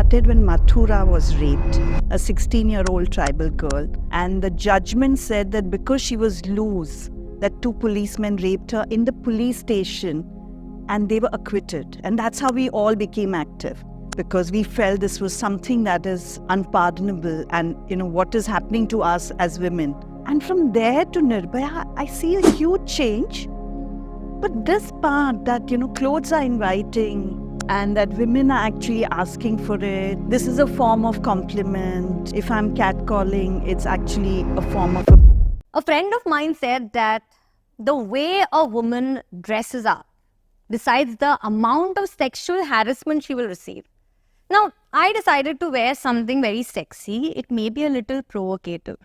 started when Mathura was raped, a 16-year-old tribal girl. And the judgment said that because she was loose, that 2 policemen raped her in the police station and they were acquitted. And that's how we all became active, because we felt this was something that is unpardonable and, what is happening to us as women. And from there to Nirbhaya, I see a huge change. But this part that, clothes are inviting, and that women are actually asking for it. This is a form of compliment. If I'm catcalling, it's actually a form of A friend of mine said that the way a woman dresses up decides the amount of sexual harassment she will receive. Now, I decided to wear something very sexy. It may be a little provocative.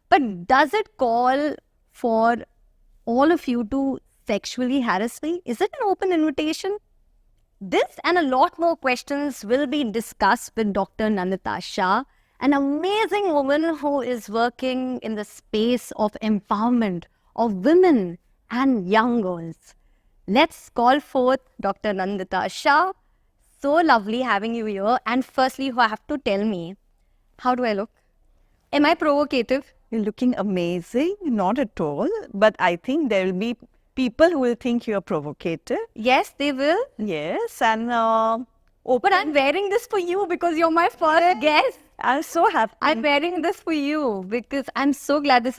But does it call for all of you to sexually harass me? Is it an open invitation? This and a lot more questions will be discussed with Dr. Nandita Shah, an amazing woman who is working in the space of empowerment of women and young girls. Let's call forth Dr. Nandita Shah. So lovely having you here. And firstly, you have to tell me, how do I look? Am I provocative? You're looking amazing. Not at all. But I think there will be people who will think you're provocative. Yes, they will. Yes, and but I'm wearing this for you because you're my first guest. I'm so happy. I'm wearing this for you because I'm so glad I've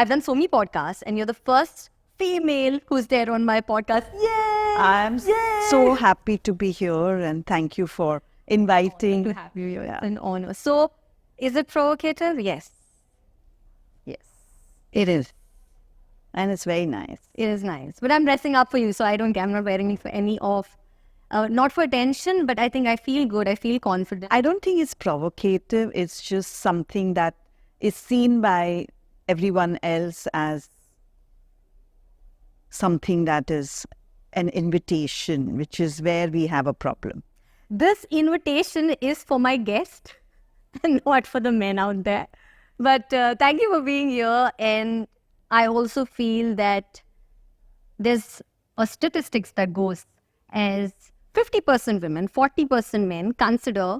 done so many podcasts and you're the first female who's there on my podcast. Yay! I'm so happy to be here and thank you for inviting. To have you here. It's an honor. So, is it provocative? Yes. Yes. It is. And it's very nice. It is nice. But I'm dressing up for you, so I'm not wearing it for any of, not for attention, but I think I feel good. I feel confident. I don't think it's provocative. It's just something that is seen by everyone else as something that is an invitation, which is where we have a problem. This invitation is for my guest and not for the men out there. But thank you for being here. And I also feel that there's a statistics that goes as 50% women, 40% men consider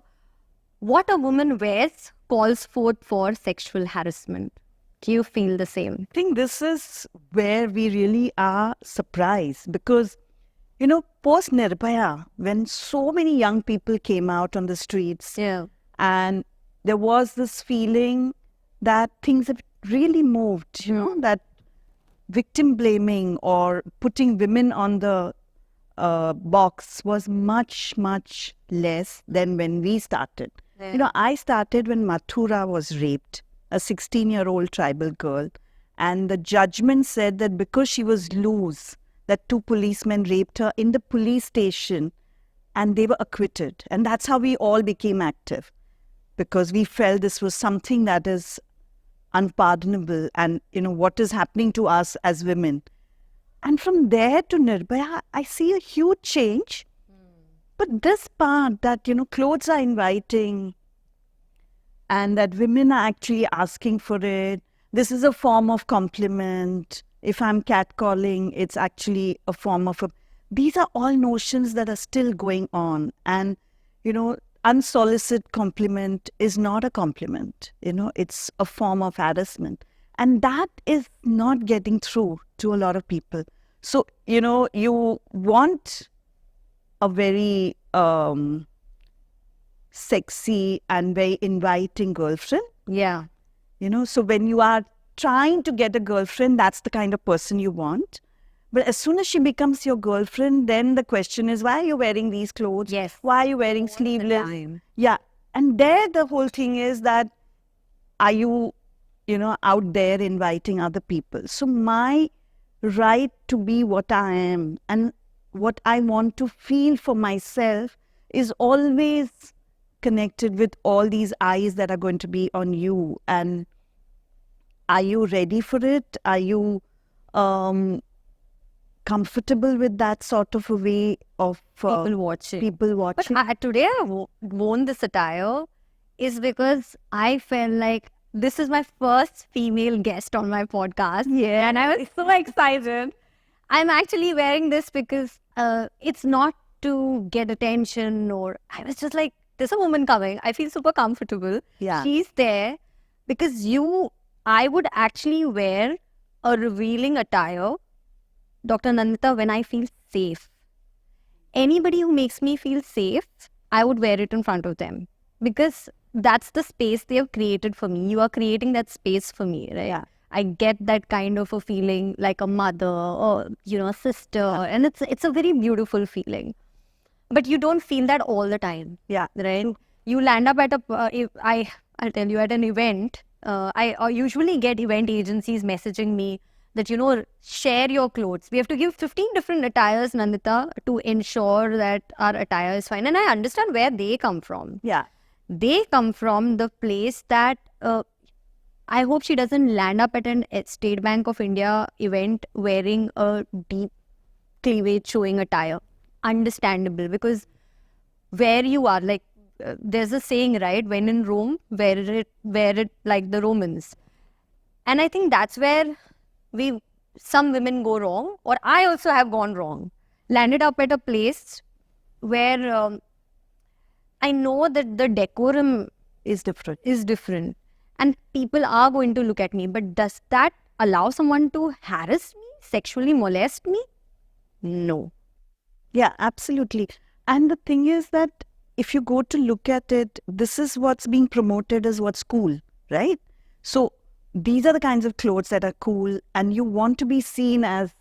what a woman wears calls forth for sexual harassment. Do you feel the same? I think this is where we really are surprised because, post Nirbhaya, when so many young people came out on the streets, and there was this feeling that things have really moved, that victim blaming or putting women on the box was much, much less than when we started. I started when Mathura was raped, a 16-year-old tribal girl, and the judgment said that because she was loose, that 2 policemen raped her in the police station and they were acquitted. And that's how we all became active, because we felt this was something that is unpardonable and, what is happening to us as women. And from there to Nirbhaya, I see a huge change. But this part that, clothes are inviting and that women are actually asking for it, this is a form of compliment. If I'm catcalling, it's actually a form of these are all notions that are still going on. And, unsolicited compliment is not a compliment. It's a form of harassment. And that is not getting through to a lot of people. So, you want a very sexy and very inviting girlfriend. Yeah. So when you are trying to get a girlfriend, that's the kind of person you want. But as soon as she becomes your girlfriend, then the question is, why are you wearing these clothes? Yes. Why are you wearing sleeveless? Yeah. And there the whole thing is that, are you, out there inviting other people? So my right to be what I am and what I want to feel for myself is always connected with all these eyes that are going to be on you. And are you ready for it? Are you comfortable with that sort of a way of people watching? But today I worn this attire is because I felt like this is my first female guest on my podcast. Yeah. And I was so excited. I'm actually wearing this because it's not to get attention, or I was just like, there's a woman coming. I feel super comfortable. Yeah. She's there because I would actually wear a revealing attire, Dr. Nandita, when I feel safe. Anybody who makes me feel safe, I would wear it in front of them because that's the space they have created for me. You are creating that space for me, right? Yeah. I get that kind of a feeling like a mother or, a sister. And it's a very beautiful feeling. But you don't feel that all the time. Yeah. Right? You land up at I'll tell you, at an event. I usually get event agencies messaging me that, share your clothes. We have to give 15 different attires, Nandita, to ensure that our attire is fine. And I understand where they come from. Yeah. They come from the place that I hope she doesn't land up at an State Bank of India event wearing a deep cleavage showing attire. Understandable, because where you are, like, there's a saying, right? When in Rome, wear it like the Romans. And I think that's where some women go wrong, or I also have gone wrong. Landed up at a place where I know that the decorum Is different. And people are going to look at me. But does that allow someone to harass me, sexually molest me? No. Yeah, absolutely. And the thing is that if you go to look at it, this is what's being promoted as what's cool, right? So these are the kinds of clothes that are cool and you want to be seen as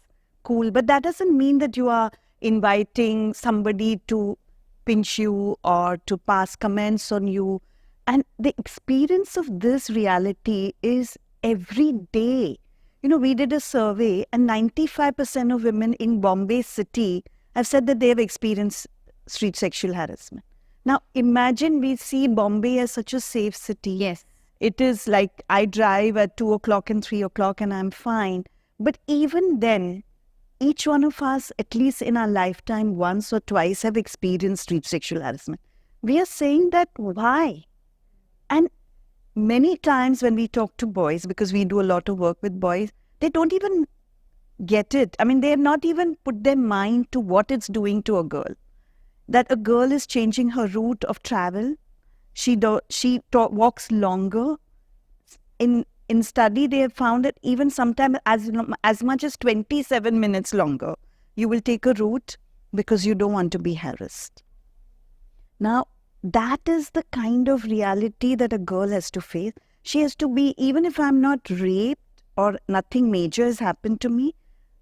cool. But that doesn't mean that you are inviting somebody to pinch you or to pass comments on you. And the experience of this reality is every day. We did a survey and 95% of women in Bombay city have said that they have experienced street sexual harassment. Now, imagine we see Bombay as such a safe city. Yes. It is like I drive at 2 o'clock and 3 o'clock and I'm fine. But even then, each one of us, at least in our lifetime, once or twice have experienced street sexual harassment. We are saying that why? And many times when we talk to boys, because we do a lot of work with boys, they don't even get it. I mean, they have not even put their mind to what it's doing to a girl. That a girl is changing her route of travel. She walks longer. In study, they have found that even sometimes as much as 27 minutes longer, you will take a route because you don't want to be harassed. Now, that is the kind of reality that a girl has to face. She has to be, even if I'm not raped or nothing major has happened to me,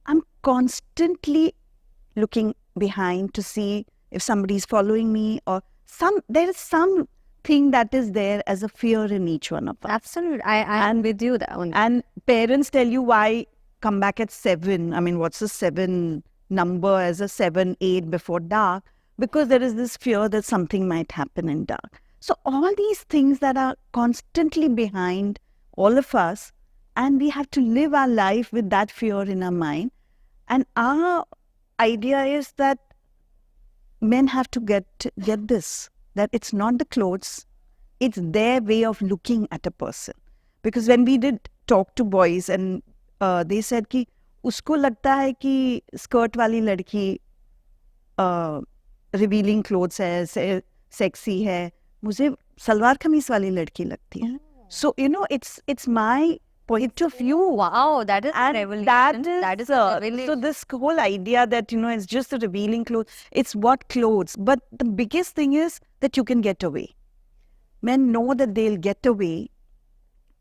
I'm constantly looking behind to see if somebody's following me or there is something that is there as a fear in each one of us. Absolutely. I'm with you there. And parents tell you why come back at 7. I mean, what's the 7 number as a 7, 8 before dark? Because there is this fear that something might happen in dark. So all these things that are constantly behind all of us, and we have to live our life with that fear in our mind. And our idea is that men have to get this, that it's not the clothes, it's their way of looking at a person. Because when we did talk to boys and they said कि उसको लगता है कि skirt वाली लड़की revealing clothes है, sexy है, मुझे सलवार कमीज वाली लड़की लगती है. So, it's my point of view. Wow, that is a revelation. That is a revelation. So this whole idea that, it's just a revealing clothes, it's what clothes. But the biggest thing is that you can get away. Men know that they'll get away.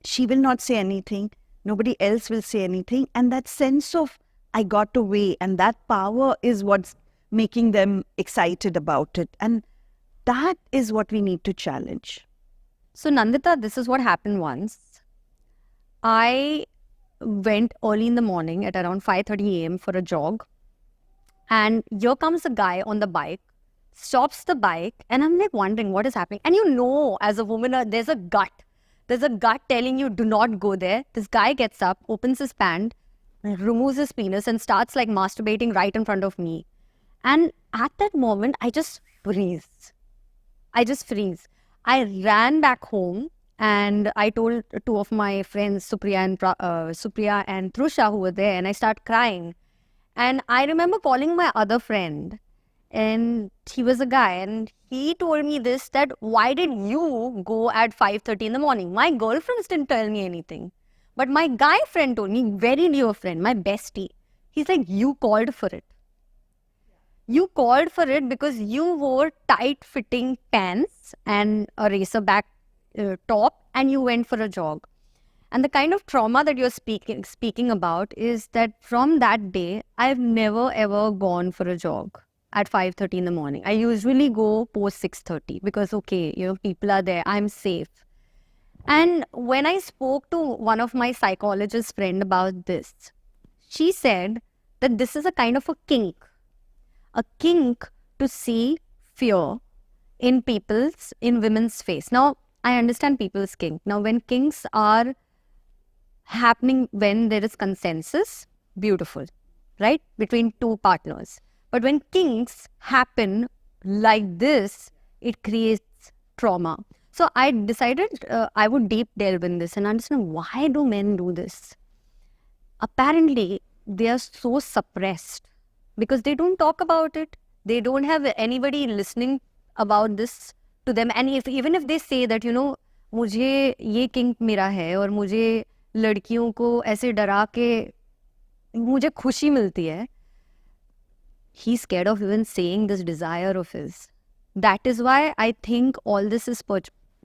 She will not say anything. Nobody else will say anything. And that sense of, I got away, and that power is what's making them excited about it. And that is what we need to challenge. So Nandita, this is what happened once. I went early in the morning at around 5:30 a.m. for a jog. And here comes a guy on the bike, stops the bike, and I'm like wondering what is happening. And as a woman, there's a gut. There's a gut telling you, do not go there. This guy gets up, opens his pant, removes his penis, and starts like masturbating right in front of me. And at that moment, I just freeze. I ran back home and I told 2 of my friends, Supriya and Trusha, who were there, and I started crying. And I remember calling my other friend and he was a guy, and he told me this, that why did you go at 5:30 in the morning? My girlfriends didn't tell me anything, but my guy friend told me, very dear friend, my bestie. He's like, you called for it. You called for it because you wore tight fitting pants and a racer back top, and you went for a jog. And the kind of trauma that you're speaking about is that from that day, I've never ever gone for a jog at 5:30 in the morning. I usually go post 6:30 because, okay, people are there, I'm safe. And when I spoke to one of my psychologist friend about this, she said that this is a kind of a kink to see fear in women's face. Now, I understand people's kink. Now, when kinks are happening when there is consensus, beautiful, right? Between two partners. But when kinks happen like this, it creates trauma. So I decided I would deep delve in this and understand, why do men do this? Apparently, they are so suppressed because they don't talk about it. They don't have anybody listening about this to them. And even if they say that, मुझे ये kink मेरा है और मुझे लड़कियों को ऐसे डरा के मुझे खुशी मिलती है, he's scared of even saying this desire of his. That is why I think all this is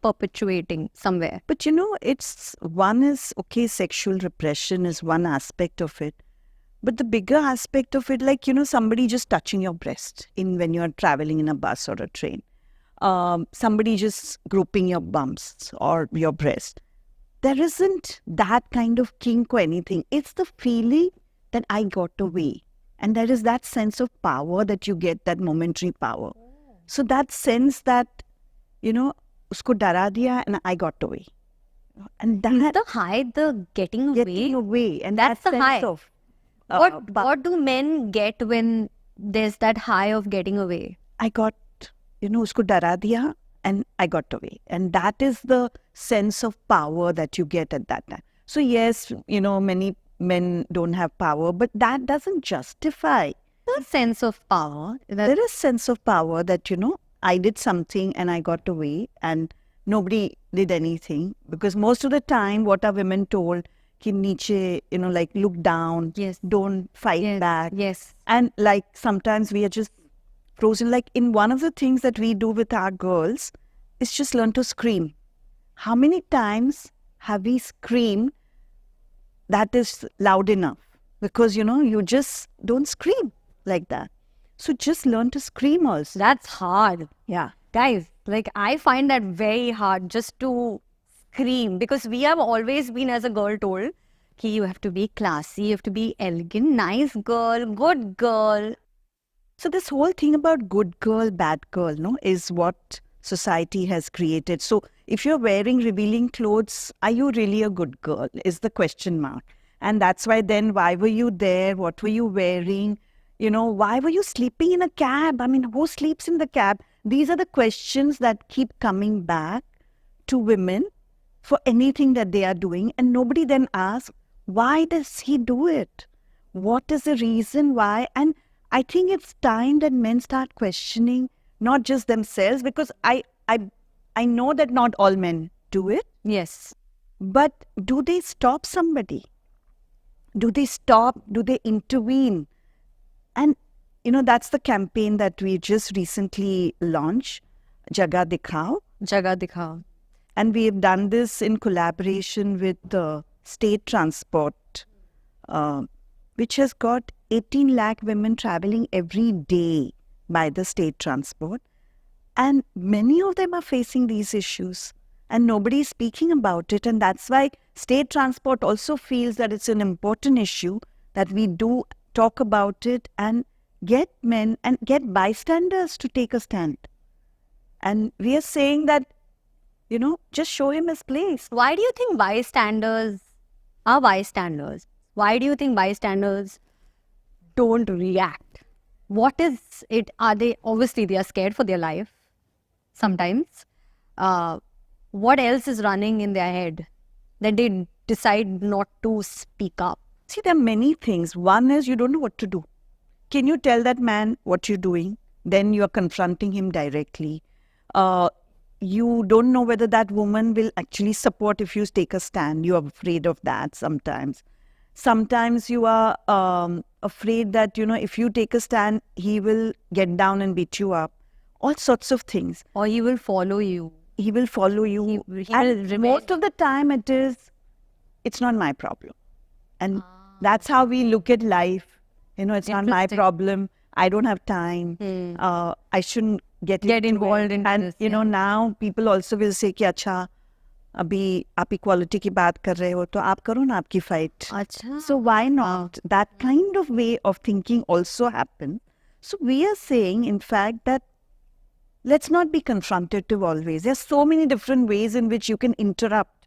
perpetuating somewhere. But it's one is, okay, sexual repression is one aspect of it. But the bigger aspect of it, like, somebody just touching your breast when you're traveling in a bus or a train. Somebody just groping your bumps or your breast. There isn't that kind of kink or anything. It's the feeling that I got away. And there is that sense of power that you get, that momentary power. So that sense that, usko dara diya and I got away. And that is the high, the getting away. Getting away. And that's the high. Of, what do men get when there's that high of getting away? I got, usko dara diya and I got away. And that is the sense of power that you get at that time. So yes, many men don't have power, but that doesn't justify the sense of power. There is sense of power that, I did something and I got away and nobody did anything. Because most of the time, what are women told? Ki niche, like look down, yes, don't fight back. Yes. And like sometimes we are just frozen. Like in one of the things that we do with our girls is just learn to scream. How many times have we screamed that is loud enough? Because, you just don't scream like that. So just learn to scream also. That's hard. Yeah. Guys, like I find that very hard just to scream, because we have always been, as a girl, told ki you have to be classy, you have to be elegant, nice girl, good girl. So this whole thing about good girl, bad girl, is what society has created. So if you're wearing revealing clothes, are you really a good girl? Is the question mark. And that's why then, why were you there? What were you wearing? Why were you sleeping in a cab? I mean, who sleeps in the cab? These are the questions that keep coming back to women for anything that they are doing. And nobody then asks, why does he do it? What is the reason why? And I think it's time that men start questioning not just themselves, because I know that not all men do it. Yes. But do they stop somebody? Do they stop? Do they intervene? And, that's the campaign that we just recently launched, Jaga Dikhao. Jaga Dikhao. And we have done this in collaboration with State Transport, which has got 18 lakh women traveling every day by the state transport. And many of them are facing these issues. And nobody is speaking about it. And that's why state transport also feels that it's an important issue, that we do talk about it and get men and get bystanders to take a stand. And we are saying that, just show him his place. Why do you think bystanders are bystanders? Why do you think bystanders don't react? What is it? Are they, obviously they are scared for their life sometimes. What else is running in their head that they decide not to speak up? See, there are many things. One is you don't know what to do. Can you tell that man what you're doing? then you're confronting him directly. You don't know whether that woman will actually support if you take a stand. You're afraid of that sometimes. Sometimes you are afraid that, if you take a stand, he will get down and beat you up. All sorts of things. Or he will follow you. He will follow you. He will And most of the time it's not my problem. And that's how we look at life. It's not my problem. I don't have time. I shouldn't get involved in and this. Now people also will say कि अच्छा अभी आप equality की बात कर रहे हो तो आप करो ना आपकी fight. So why not? That kind of way of thinking also happen. So we are saying, in fact, that let's not be confrontative always. There's so many different ways in which you can interrupt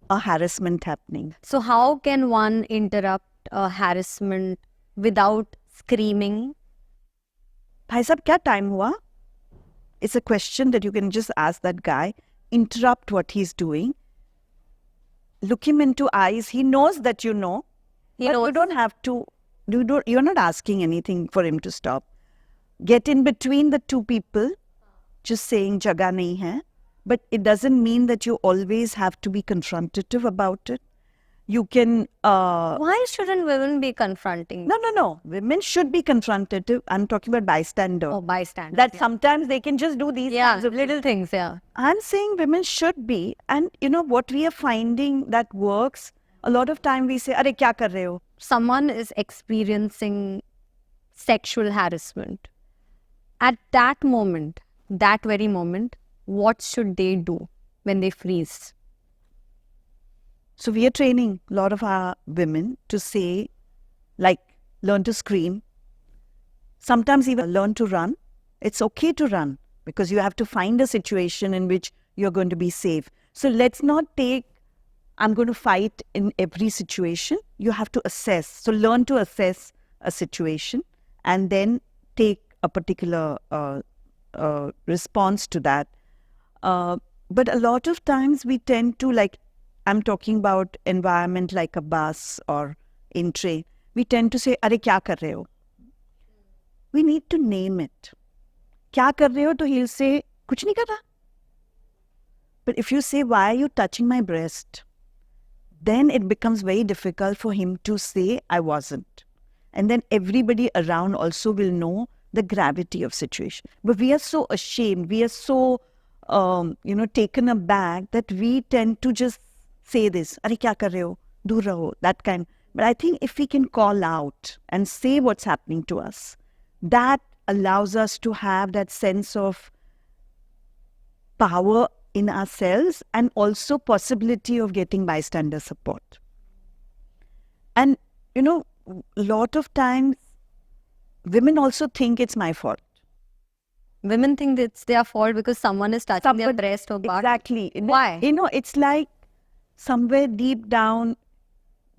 a harassment happening. So how can one interrupt a harassment without screaming? Bhai sahab, kya time hua? It's a question that you can just ask that guy. Interrupt what he's doing. Look him into eyes. He knows that you know. But you don't have to. You're not asking anything for him to stop. Get in between the two people. Just saying jaga nahi hai. But it doesn't mean that you always have to be confrontative about it. You can... Why shouldn't women be confronting? No. Women should be confrontative. I'm talking about bystander. Oh, bystanders. That sometimes they can just do these kinds of little things, I'm saying women should be. And what we are finding that works, a lot of time we say, Are kya kar rahe ho? Someone is experiencing sexual harassment. At that moment, that very moment, what should they do when they freeze? So we are training a lot of our women to say, like, learn to scream. Sometimes even learn to run. It's okay to run because you have to find a situation in which you're going to be safe. So let's not take, I'm going to fight in every situation. You have to assess. So learn to assess a situation and then take a particular response to that. But a lot of times we tend to, like, I'm talking about environment like a bus or in train. We tend to say, Are kya kar rahe ho? We need to name it. Kya kar rahe ho? So he'll say, Kuch nahi kar raha. But if you say, Why are you touching my breast? Then it becomes very difficult for him to say, I wasn't. And then everybody around also will know the gravity of situation. But we are so ashamed. We are so, taken aback that we tend to just say this, Are kya kar rahe ho? Dur raho, that kind. But I think if we can call out and say what's happening to us, that allows us to have that sense of power in ourselves and also possibility of getting bystander support. And, a lot of times, women also think it's my fault. Women think it's their fault because someone is touching their breast or butt. Exactly. Why? It's like, somewhere deep down,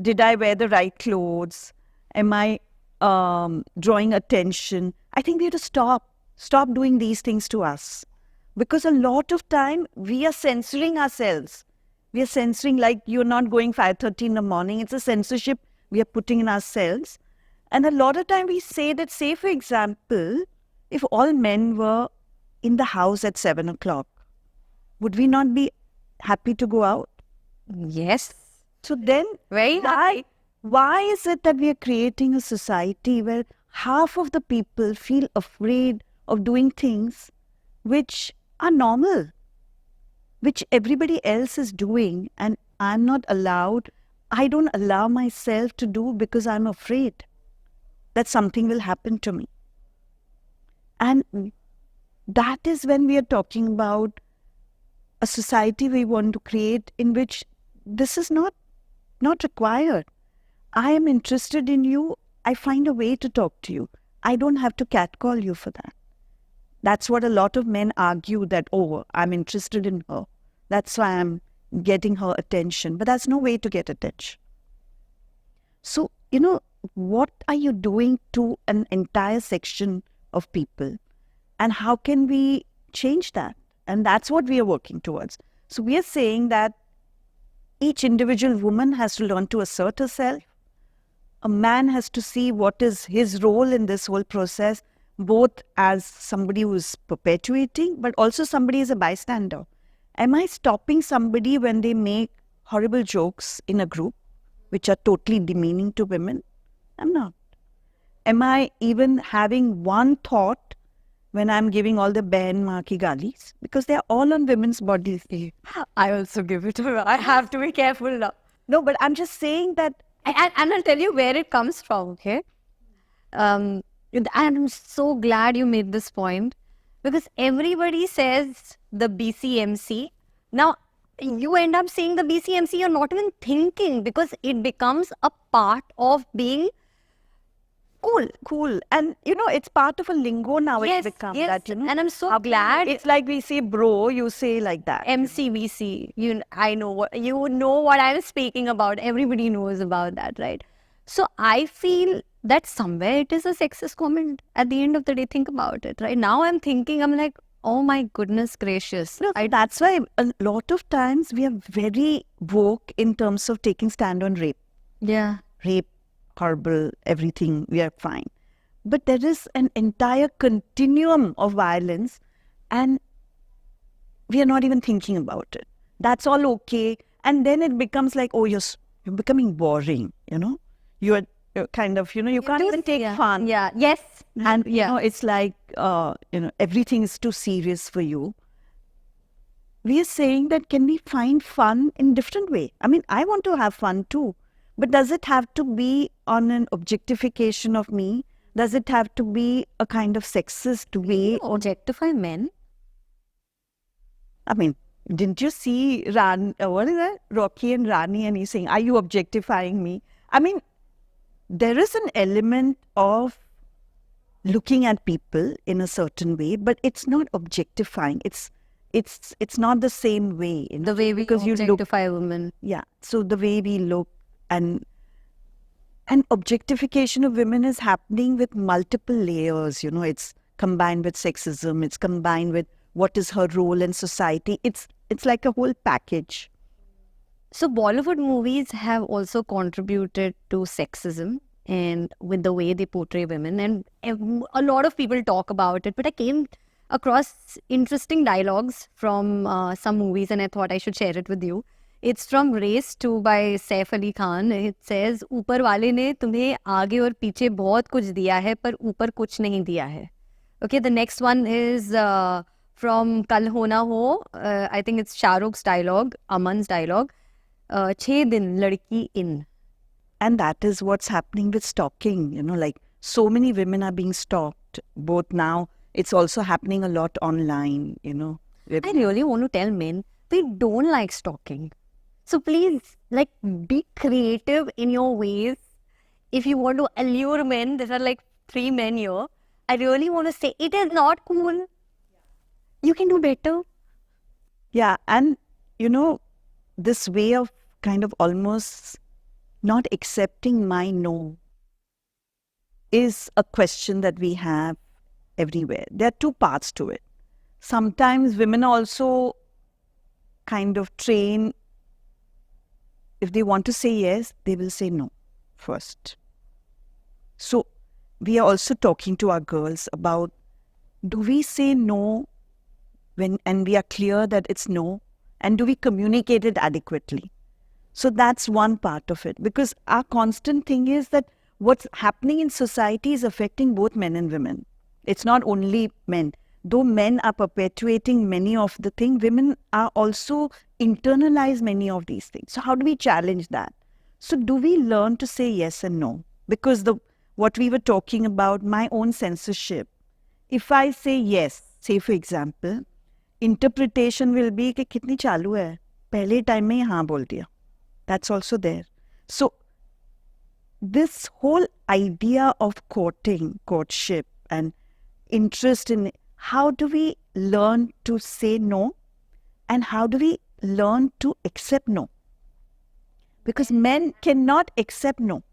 did I wear the right clothes? Am I drawing attention? I think we have to stop doing these things to us. Because a lot of time, we are censoring ourselves. We are censoring, like, you're not going 5:30 in the morning. It's a censorship we are putting in ourselves. And a lot of time we say that, say, for example, if all men were in the house at 7 o'clock, would we not be happy to go out? Yes. So then, why is it that we are creating a society where half of the people feel afraid of doing things which are normal, which everybody else is doing, and I'm not allowed, I don't allow myself to do because I'm afraid that something will happen to me. And that is when we are talking about a society we want to create in which this is not required. I am interested in you. I find a way to talk to you. I don't have to catcall you for that. That's what a lot of men argue, that, oh, I'm interested in her. That's why I'm getting her attention. But that's no way to get attention. So, what are you doing to an entire section of people? And how can we change that? And that's what we are working towards. So we are saying that each individual woman has to learn to assert herself. A man has to see what is his role in this whole process. both as somebody who's perpetuating, but also somebody as a bystander. Am I stopping somebody when they make horrible jokes in a group, which are totally demeaning to women? I'm not. Am I even having one thought when I'm giving all the Behen Maa ki galis? Because they're all on women's bodies. I also give it to her. I have to be careful now. No, but I'm just saying that. And I'll tell you where it comes from, okay? And I'm so glad you made this point, because everybody says the BCMC. Now, you end up saying the BCMC, you're not even thinking, because it becomes a part of being cool. And, it's part of a lingo now. Yes, It's become yes. that, And I'm so glad. It's like we say bro, you say like that. MCVC, I know what I'm speaking about. Everybody knows about that, right? So I feel that somewhere it is a sexist comment. At the end of the day, think about it, right? Now I'm like, oh my goodness gracious. No, that's why a lot of times we are very woke in terms of taking stand on rape. Yeah. Rape, horrible, everything, we are fine. But there is an entire continuum of violence and we are not even thinking about it. That's all okay. And then it becomes like, oh, you're becoming boring, You're kind of, you can't even take fun. Yeah, yes. And, it's like, everything is too serious for you. We are saying that can we find fun in different way? I mean, I want to have fun too. But does it have to be on an objectification of me? Does it have to be a kind of sexist way? Objectify men? I mean, didn't you see what is that? Rocky and Rani, and he's saying, are you objectifying me? I mean, there is an element of looking at people in a certain way, but it's not objectifying. It's not the same way. The way we objectify women. Yeah. So the way we look and objectification of women is happening with multiple layers. It's combined with sexism. It's combined with what is her role in society. It's like a whole package. So Bollywood movies have also contributed to sexism and with the way they portray women. And a lot of people talk about it. But I came across interesting dialogues from some movies and I thought I should share it with you. It's from Race 2 by Saif Ali Khan. It says, ऊपर वाले ने तुम्हें आगे और पीछे बहुत कुछ दिया है पर ऊपर कुछ नहीं दिया है. Okay, the next one is from Kal Ho Na Ho. I think it's Shahrukh's dialogue, Aman's dialogue. 6 दिन लड़की in. And that is what's happening with stalking. Like so many women are being stalked. Both now, it's also happening a lot online. I really want to tell men, we don't like stalking. So please, be creative in your ways. If you want to allure men, there are 3 men here. I really want to say, it is not cool. You can do better. Yeah, and this way of kind of almost not accepting my no is a question that we have everywhere. There are 2 parts to it. Sometimes women also kind of train, if they want to say yes, they will say no first. So we are also talking to our girls about, do we say no and we are clear that it's no, and do we communicate it adequately? So that's one part of it, because our constant thing is that what's happening in society is affecting both men and women. It's not only men. Though men are perpetuating many of the things, women are also internalize many of these things. So how do we challenge that? So do we learn to say yes and no? Because what we were talking about, my own censorship. If I say yes, say for example, interpretation will be कि कितनी चालू है, पहले time में हाँ बोल दिया. That's also there. So this whole idea of courtship and interest in, how do we learn to say no and how do we learn to accept no? Because men cannot accept no.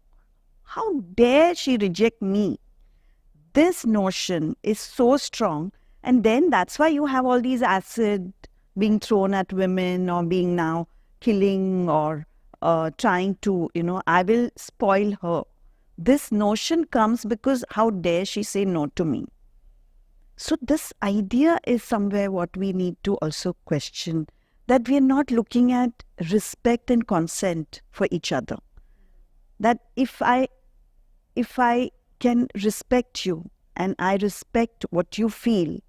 How dare she reject me? This notion is so strong, and then that's why you have all these acid being thrown at women or being now killing or trying to, I will spoil her. This notion comes because how dare she say no to me? So this idea is somewhere what we need to also question, that we are not looking at respect and consent for each other. That if I can respect you and I respect what you feel,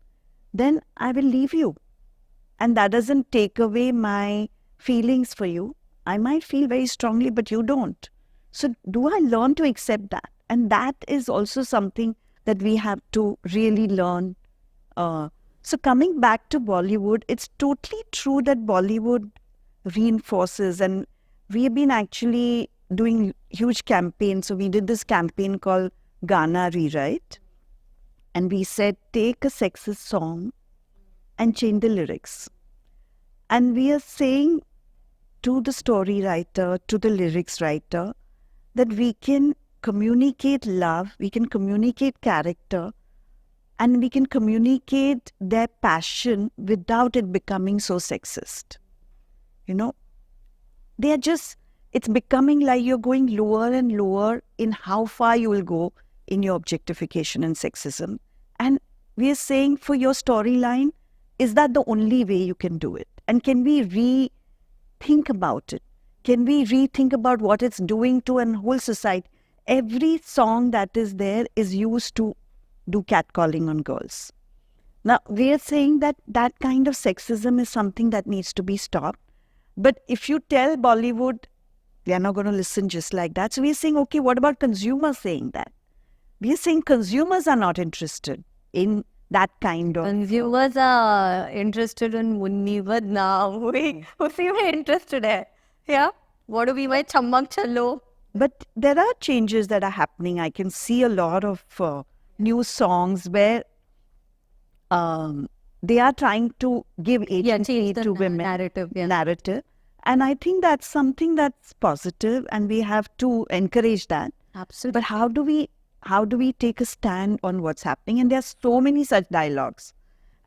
then I will leave you. And that doesn't take away my feelings for you. I might feel very strongly, but you don't. So do I learn to accept that? And that is also something that we have to really learn. So coming back to Bollywood, it's totally true that Bollywood reinforces, and we have been actually doing huge campaigns. So we did this campaign called Gana Rewrite. And we said, take a sexist song and change the lyrics. And we are saying to the story writer, to the lyrics writer, that we can communicate love, we can communicate character, and we can communicate their passion without it becoming so sexist. You know, they are just, it's becoming like you're going lower and lower in how far you will go in your objectification and sexism. And we are saying, for your storyline, is that the only way you can do it? And can we rethink about it? Can we rethink about what it's doing to a whole society? Every song that is there is used to do catcalling on girls. Now, we are saying that that kind of sexism is something that needs to be stopped. But if you tell Bollywood, they are not going to listen just like that. So we are saying, okay, what about consumers saying that? We are saying consumers are not interested in that kind of... Consumers are interested in Munni, but now usi mein interested hai. Yeah? What do we buy? Chammak chalo. But there are changes that are happening. I can see a lot of new songs where they are trying to give agency to women. Narrative. And I think that's something that's positive, and we have to encourage that. Absolutely. But how do we take a stand on what's happening? And there are so many such dialogues.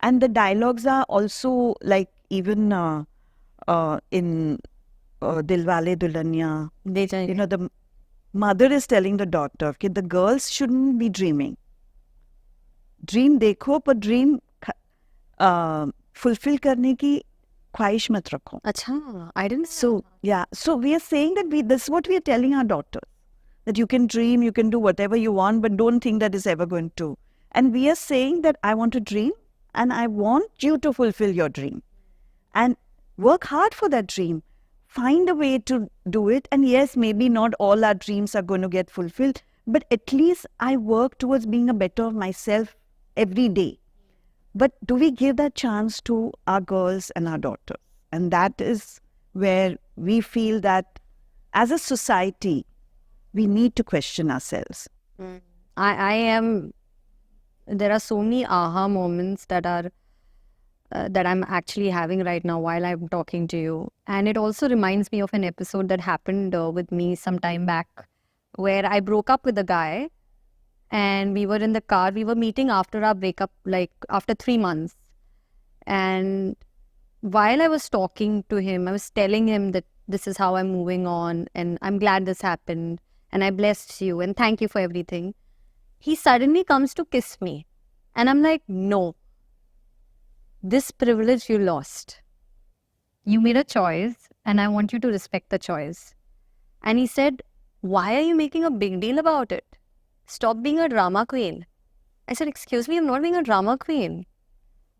And the dialogues are also like even in Dilwale Dulhania, you know, the mother is telling the daughter, okay, the girls shouldn't be dreaming. Dream dekho, but dream fulfill karne ki khwahish mat rakho. Acha, I didn't. So, yeah. So we are saying that this is what we are telling our daughters. That you can dream, you can do whatever you want, but don't think that is ever going to. And we are saying that I want to dream, and I want you to fulfill your dream. And work hard for that dream. Find a way to do it. And yes, maybe not all our dreams are going to get fulfilled, but at least I work towards being a better myself every day. But do we give that chance to our girls and our daughters? And that is where we feel that as a society, we need to question ourselves. I am, there are so many aha moments that are, that I'm actually having right now while I'm talking to you. And it also reminds me of an episode that happened with me some time back, where I broke up with a guy, and we were in the car. We were meeting after our breakup, like after 3 months. And while I was talking to him, I was telling him that this is how I'm moving on, and I'm glad this happened, and I blessed you, and thank you for everything. He suddenly comes to kiss me. And I'm like, no. This privilege you lost. You made a choice, and I want you to respect the choice. And he said, why are you making a big deal about it? Stop being a drama queen. I said, excuse me, I'm not being a drama queen.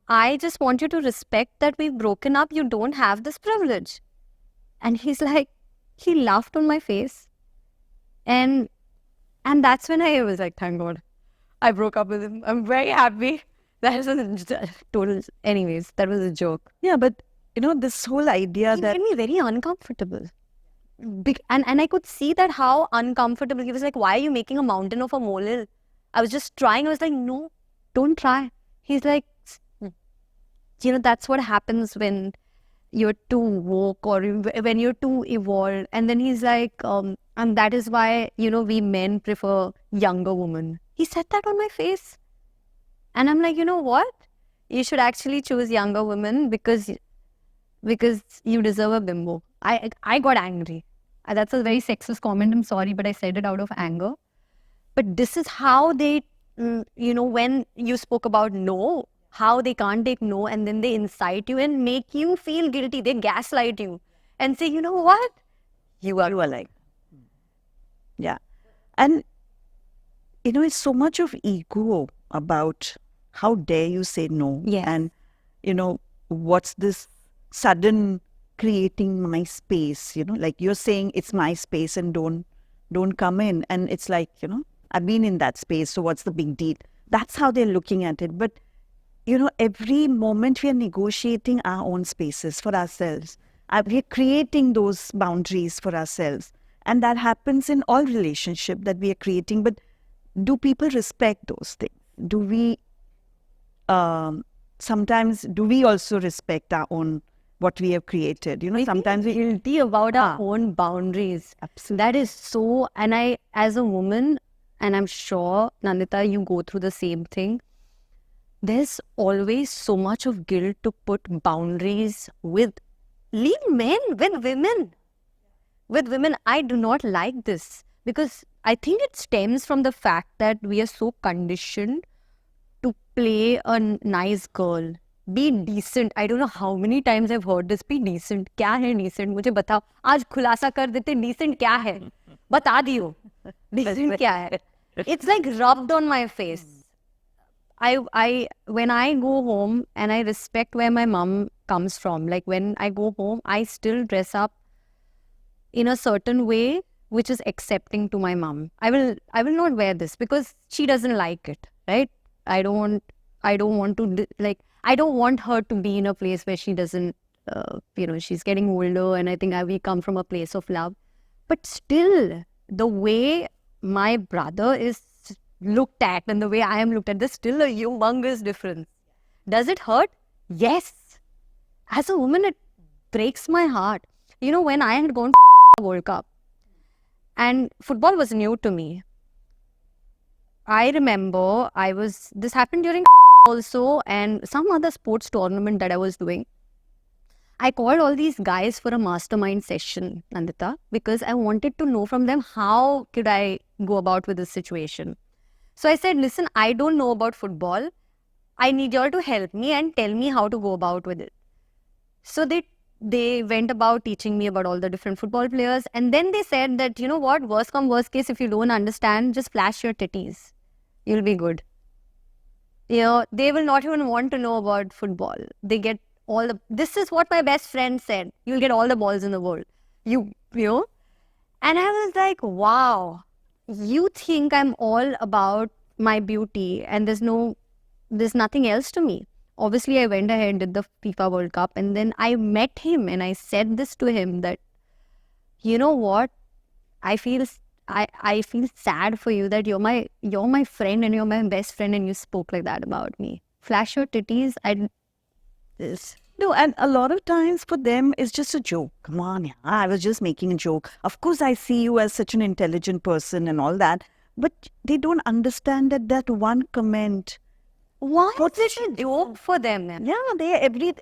I just want you to respect that we've broken up. You don't have this privilege. And he's like, he laughed on my face. And that's when I was like, thank God, I broke up with him. I'm very happy. That was a total, anyways, that was a joke. Yeah, but you know, this whole idea He that... made me very uncomfortable. And I could see that how uncomfortable. He was like, why are you making a mountain of a molehill? I was just trying. I was like, no, don't try. He's like, you know, that's what happens when you're too woke or when you're too evolved. And then he's like, and that is why, you know, we men prefer younger women. He said that on my face. And I'm like, you know what? You should actually choose younger women because you deserve a bimbo. I got angry. That's a very sexist comment. I'm sorry, but I said it out of anger. But this is how they when you spoke about no, how they can't take no, and then they incite you and make you feel guilty. They gaslight you and say, you know what? You are like. Yeah. And, it's so much of ego about how dare you say no. Yes. And, what's this sudden creating my space, like you're saying it's my space and don't come in. And it's like, I've been in that space, so what's the big deal? That's how they're looking at it. But, every moment we are negotiating our own spaces for ourselves. We're creating those boundaries for ourselves. And that happens in all relationships that we are creating. But do people respect those things? Do we, sometimes, do we also respect our own, what we have created? Sometimes we're guilty about our own boundaries. Absolutely. That is so, and I, as a woman, and I'm sure, Nandita, you go through the same thing. There's always so much of guilt to put boundaries with, leave men, with women. With women, I do not like this because I think it stems from the fact that we are so conditioned to play a nice girl. Be decent. I don't know how many times I've heard this. Be decent. क्या है decent? मुझे बताओ. आज खुलासा कर देते decent क्या है? बता दियो. Decent क्या है? It's like rubbed on my face. When I go home and I respect where my mom comes from, like when I go home, I still dress up in a certain way which is accepting to my mom. I will not wear this because she doesn't like it, right? I don't want to, like, I don't want her to be in a place where she doesn't, she's getting older, and I think we come from a place of love. But still, the way my brother is looked at and the way I am looked at, there's still a humongous difference. Does it hurt? Yes. As a woman, it breaks my heart. When I had gone to World Cup and football was new to me, I remember this happened during also and some other sports tournament that I was doing. I called all these guys for a mastermind session, Nandita, because I wanted to know from them how could I go about with this situation. So I said, listen, I don't know about football. I need y'all to help me and tell me how to go about with it. So they went about teaching me about all the different football players. And then they said that, you know what, worst come worst case, if you don't understand, just flash your titties. You'll be good. They will not even want to know about football. They get this is what my best friend said. You'll get all the balls in the world. You know? And I was like, wow, you think I'm all about my beauty and there's nothing else to me. Obviously, I went ahead and did the FIFA World Cup, and then I met him and I said this to him that, you know what, I feel sad for you that you're my friend and you're my best friend and you spoke like that about me. Flash your titties. No, and a lot of times for them it's just a joke. Come on, yeah, I was just making a joke. Of course, I see you as such an intelligent person and all that, but they don't understand that one comment. Why is it a joke for them? Yeah,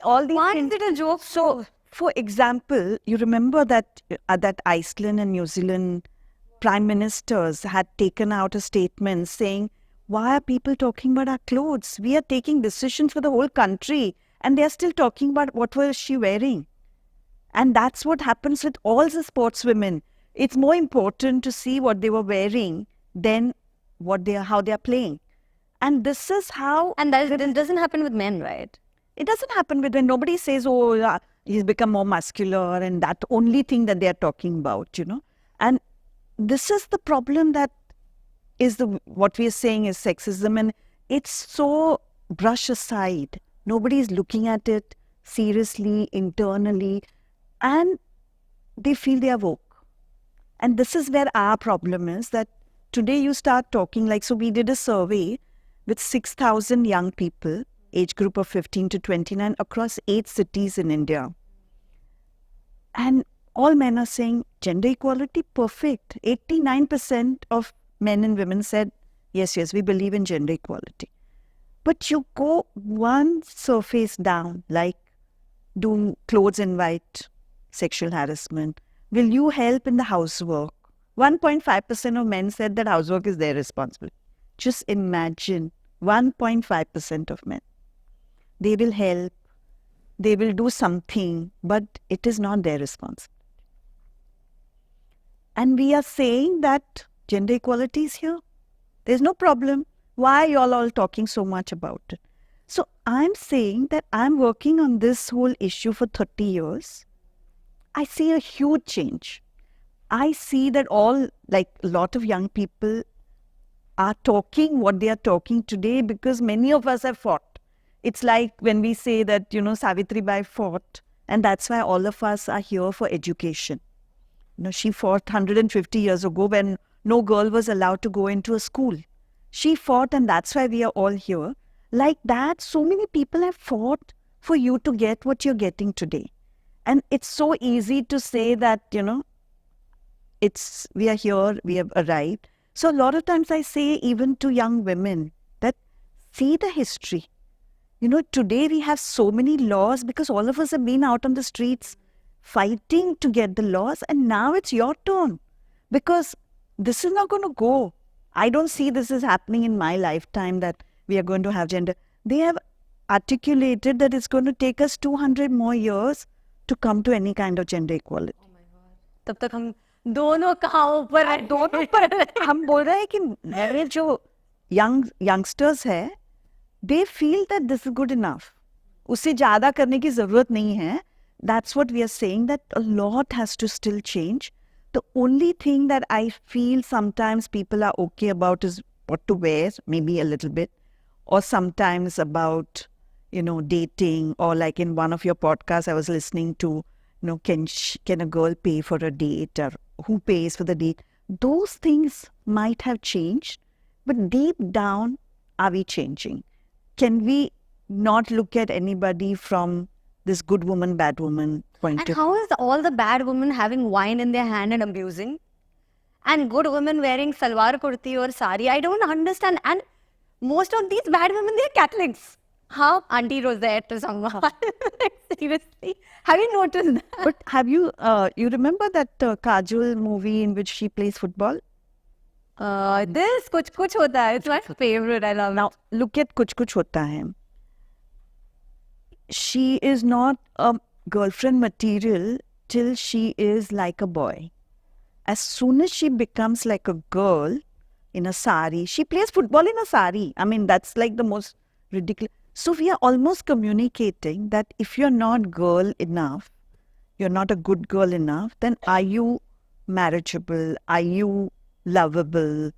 all these Why things. is it a joke? So, for example, you remember that Iceland and New Zealand prime ministers had taken out a statement saying, why are people talking about our clothes? We are taking decisions for the whole country. And they're still talking about what was she wearing. And that's what happens with all the sportswomen. It's more important to see what they were wearing than how they are playing. And this is how... And this doesn't happen with men, right? It doesn't happen with men. Nobody says, oh, he's become more muscular, and that only thing that they're talking about, And this is the problem that is what we are saying is sexism. And it's so brushed aside. Nobody is looking at it seriously, internally, and they feel they are woke. And this is where our problem is, that today you start talking so we did a survey with 6,000 young people, age group of 15 to 29, across 8 cities in India. And all men are saying, gender equality, perfect. 89% of men and women said, yes, we believe in gender equality. But you go one surface down, like, do clothes invite sexual harassment? Will you help in the housework? 1.5% of men said that housework is their responsibility. just imagine 1.5% of men. They will help, they will do something, but it is not their responsibility. And we are saying that gender equality is here. There's no problem. Why are you all talking so much about it? So I'm saying that I'm working on this whole issue for 30 years. I see a huge change. I see that a lot of young people are talking what they are talking today because many of us have fought. It's like when we say that, Savitribai fought, and that's why all of us are here for education. She fought 150 years ago when no girl was allowed to go into a school. She fought, and that's why we are all here. Like that, so many people have fought for you to get what you're getting today. And it's so easy to say that, we are here, we have arrived. So a lot of times I say even to young women that see the history. Today we have so many laws because all of us have been out on the streets fighting to get the laws, and now it's your turn because this is not going to go. I don't see this is happening in my lifetime that we are going to have gender. They have articulated that it's going to take us 200 more years to come to any kind of gender equality. Oh my God. तब तक हम दोनों कहाँ ऊपर हैं? दोनों पर हम बोल रहे हैं कि मेरे जो youngsters है, they feel that this is good enough. उससे ज़्यादा करने की ज़रूरत नहीं है. That's what we are saying, that a lot has to still change. The only thing that I feel sometimes people are okay about is what to wear, maybe a little bit, or sometimes about, dating, or like in one of your podcasts I was listening to, can a girl pay for a date, or who pays for the date? Those things might have changed, but deep down, are we changing? Can we not look at anybody from this good woman, bad woman point of view? And how is all the bad women having wine in their hand and abusing? And good women wearing salwar kurti or sari? I don't understand. And most of these bad women, they're Catholics. How? Auntie Rosette or someone. Seriously. Have you noticed that? But have you, you remember that Kajol movie in which she plays football? This Kuch Kuch Hota Hai. It's my favorite. I love Now, look at Kuch Kuch Hota Hai. She is not a girlfriend material till she is like a boy. As soon as she becomes like a girl in a sari, she plays football in a sari. I mean, that's like the most ridiculous. So we are almost communicating that if you're not girl enough, you're not a good girl enough, then are you marriageable? Are you lovable?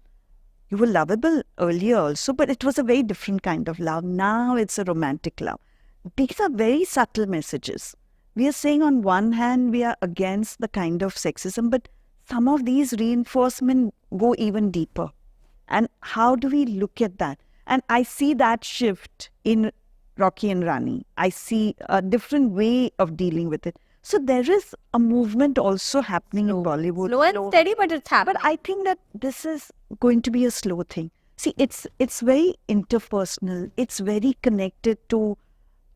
You were lovable earlier also, but it was a very different kind of love. Now it's a romantic love. These are very subtle messages. We are saying on one hand, we are against the kind of sexism, but some of these reinforcements go even deeper. And how do we look at that? And I see that shift in Rocky and Rani. I see a different way of dealing with it. So there is a movement also happening in Bollywood. Slow and steady, but it's happening. But I think that this is going to be a slow thing. See, it's very interpersonal. It's very connected to,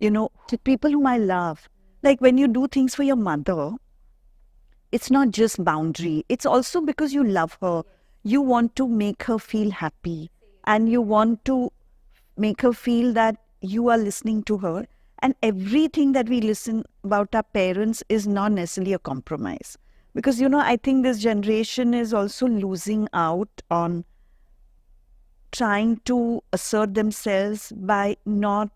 to people whom I love. Like when you do things for your mother, it's not just boundary. It's also because you love her. You want to make her feel happy. And you want to make her feel that you are listening to her. And everything that we listen about our parents is not necessarily a compromise. Because, I think this generation is also losing out on trying to assert themselves by not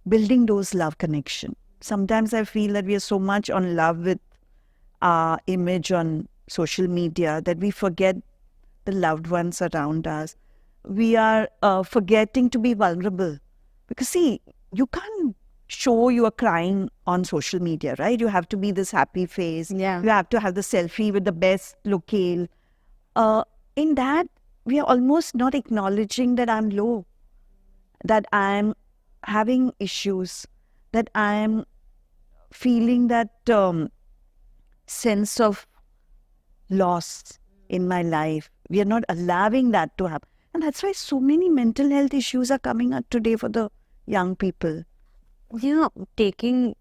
building those love connections. Sometimes I feel that we are so much on love with our image on social media that we forget the loved ones around us. We are forgetting to be vulnerable. Because see, you can't show you are crying on social media, right? You have to be this happy face. Yeah. You have to have the selfie with the best locale. In that, we are almost not acknowledging that I'm low, that I'm having issues, that I'm feeling that sense of loss in my life. We are not allowing that to happen. And that's why so many mental health issues are coming up today for the young people. Taking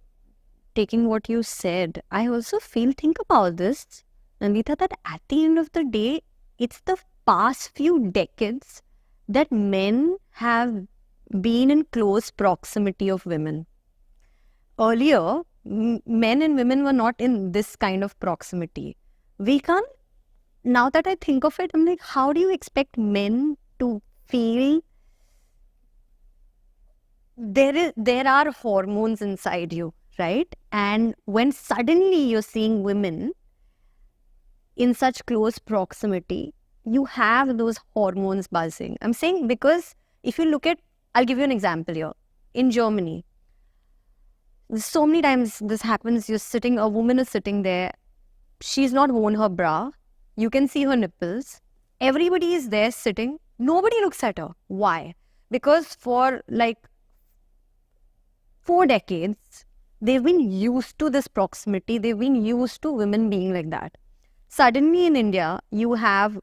what you said, I also think about this, Nandita, that at the end of the day, it's the past few decades that men have been in close proximity of women. Earlier, men and women were not in this kind of proximity. We can't, now that I think of it, I'm like, how do you expect men to feel? There are hormones inside you, right? And when suddenly you're seeing women in such close proximity, you have those hormones buzzing. I'm saying because if you look at, I'll give you an example here. In Germany, so many times this happens, a woman is sitting there, she's not worn her bra, you can see her nipples, everybody is there sitting, nobody looks at her. Why? Because for like 4 decades, they've been used to this proximity, they've been used to women being like that. Suddenly in India, you have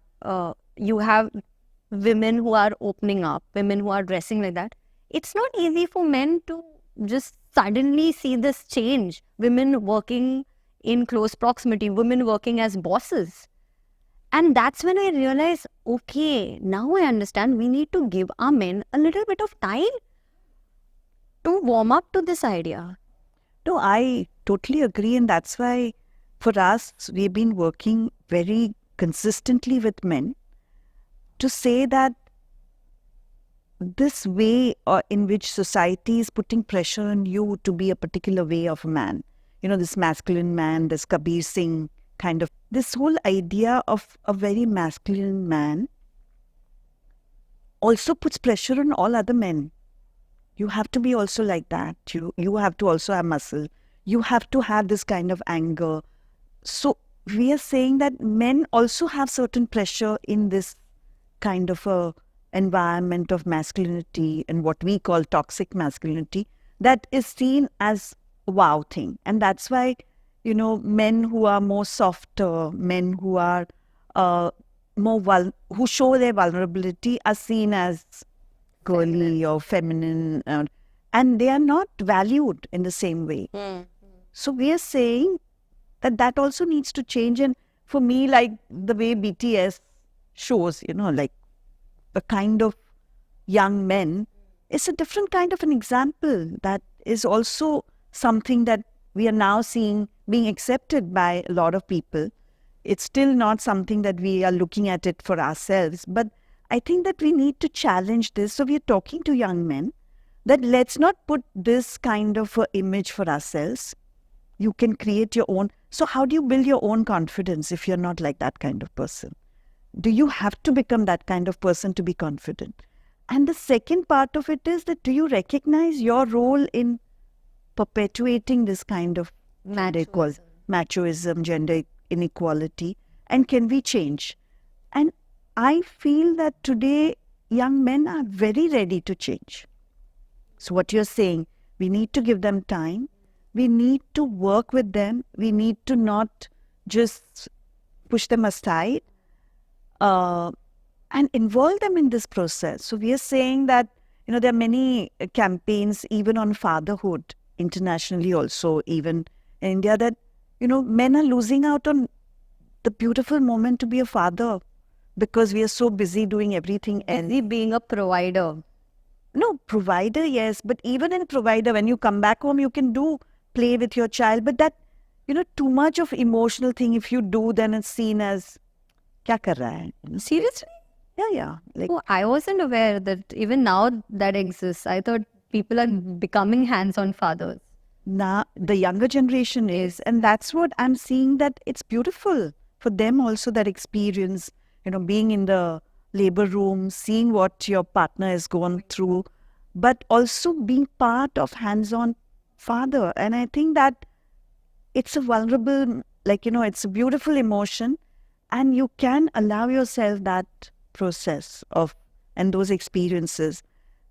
women who are opening up, women who are dressing like that. It's not easy for men to just suddenly see this change. Women working in close proximity, women working as bosses. And that's when I realized, okay, now I understand we need to give our men a little bit of time to warm up to this idea. No, I totally agree. And that's why for us, we've been working very consistently with men to say that this way in which society is putting pressure on you to be a particular way of a man, this masculine man, this Kabir Singh kind of, this whole idea of a very masculine man also puts pressure on all other men. You have to be also like that. You have to also have muscle. You have to have this kind of anger. So we are saying that men also have certain pressure in this kind of a environment of masculinity and what we call toxic masculinity that is seen as a wow thing. And that's why, men who are more softer, men who are who show their vulnerability are seen as girly or feminine, and they are not valued in the same way. So we are saying that also needs to change. And for me, like the way BTS shows, like a kind of young men, is a different kind of an example that is also something that we are now seeing being accepted by a lot of people. It's still not something that we are looking at it for ourselves, but I think that we need to challenge this. So we are talking to young men that let's not put this kind of image for ourselves. You can create your own. So how do you build your own confidence if you're not like that kind of person? Do you have to become that kind of person to be confident? And the second part of it is that do you recognize your role in perpetuating this kind of machoism, gender inequality, and can we change? And I feel that today young men are very ready to change. So what you're saying, we need to give them time. We need to work with them. We need to not just push them aside and involve them in this process. So we are saying that, there are many campaigns even on fatherhood internationally also, even in India, that, men are losing out on the beautiful moment to be a father because we are so busy doing everything else. Busy being a provider. No, provider, yes. But even in provider, when you come back home, you can play with your child. But that, too much of emotional thing, if you do, then it's seen as, kya kar raha hai? Seriously? Yeah. Like, I wasn't aware that even now that exists. I thought people are becoming hands-on fathers. Now, the younger generation is, and that's what I'm seeing, that it's beautiful for them also, that experience, being in the labor room, seeing what your partner has gone through, but also being part of hands-on father. And I think that it's a vulnerable, it's a beautiful emotion, and you can allow yourself that process and those experiences.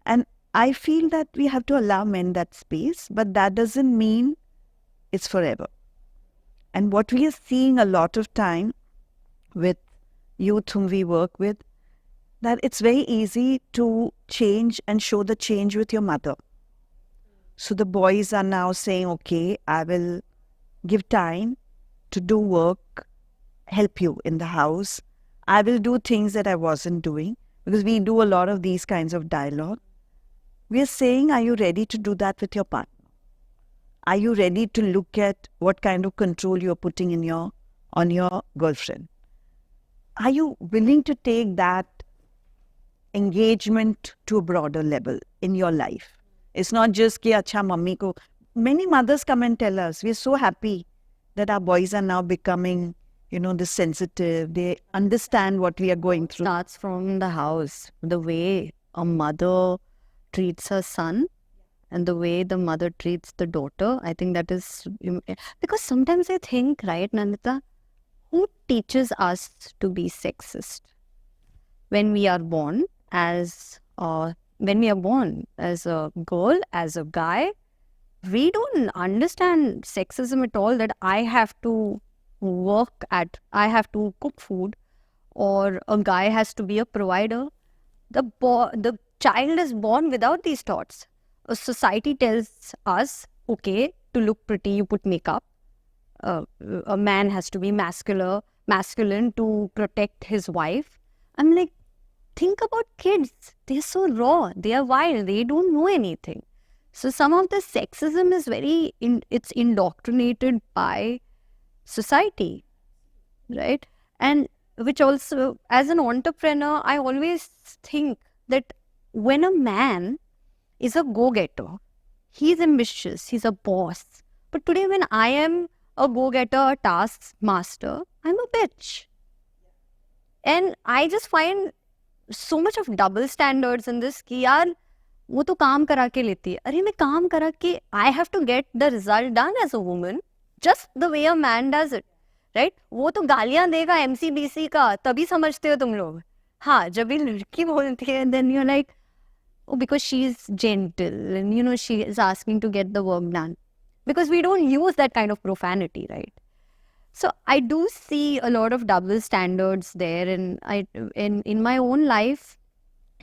And I feel that we have to allow men that space, but that doesn't mean it's forever. And what we are seeing a lot of time with youth whom we work with, that it's very easy to change and show the change with your mother. So the boys are now saying, okay, I will give time to do work, help you in the house. I will do things that I wasn't doing. because we do a lot of these kinds of dialogue. We are saying, are you ready to do that with your partner? Are you ready to look at what kind of control you're putting on your girlfriend? Are you willing to take that engagement to a broader level in your life? It's not just ki acha mummy ko. Many mothers come and tell us, we're so happy that our boys are now becoming, this sensitive. They understand what we are going through. Starts from the house. The way a mother treats her son and the way the mother treats the daughter, I think that is... Because sometimes I think, right, Nandita, who teaches us to be sexist? When we are born as a girl, as a guy, we don't understand sexism at all, that I have to cook food, or a guy has to be a provider. The child is born without these thoughts. A society tells us, okay, to look pretty, you put makeup. A man has to be masculine to protect his wife. I'm like, think about kids. They're so raw. They are wild. They don't know anything. So some of the sexism is it's indoctrinated by society, right? And which also, as an entrepreneur, I always think that when a man is a go-getter, he's ambitious, he's a boss. But today when I am a go-getter, a task master, I'm a bitch. And I just find so much of double standards in this कि यार वो तो काम करा के लेती है, अरे मैं काम करा के I have to get the result done as a woman just the way a man does it, right? वो तो गालियां देगा MCBC का, तभी समझते हो तुम लोग. हाँ, जब भी लड़की बोलती है, then you're like, oh, because she's gentle and she is asking to get the work done, because we don't use that kind of profanity, right? So I do see a lot of double standards there, and in my own life,